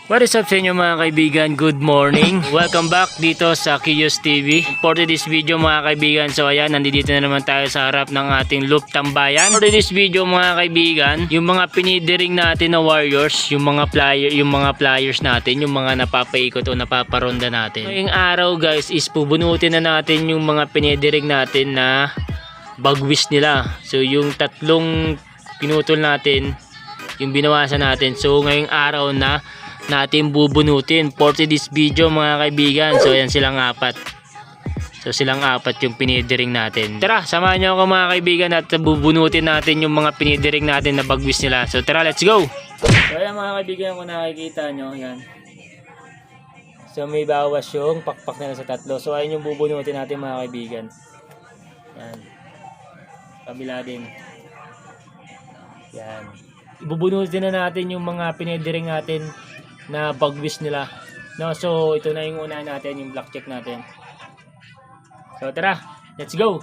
What is up sa inyo mga kaibigan? Good morning! Welcome back dito sa Kios TV. For this video mga kaibigan, so ayan, nandito na naman tayo sa harap ng ating loop tambayan. For this video mga kaibigan, yung mga pinidiring natin na warriors, yung mga flyers natin, yung mga napapaikot o napaparonda natin. Ngayong araw guys is pubunutin na natin yung mga pinidiring natin na bagwis nila. So yung tatlong pinutol natin, yung binawasan natin. So ngayong araw na natin bubunutin for this video mga kaibigan. So ayan silang apat. So silang apat yung pinidiring natin. Tara, samahan nyo ako mga kaibigan at bubunutin natin yung mga pinidiring natin na bagwis nila. So tara, let's go! So ayan mga kaibigan, kung nakikita nyo, yan. So may bawas yung pakpak nila sa tatlo. So ayan yung bubunutin natin mga kaibigan. Yan. Kabila din. Yan. Ibubunutin na natin yung mga pinidiring natin na bagwis nila. No, so ito na yung una natin, yung black check natin. So tara, let's go.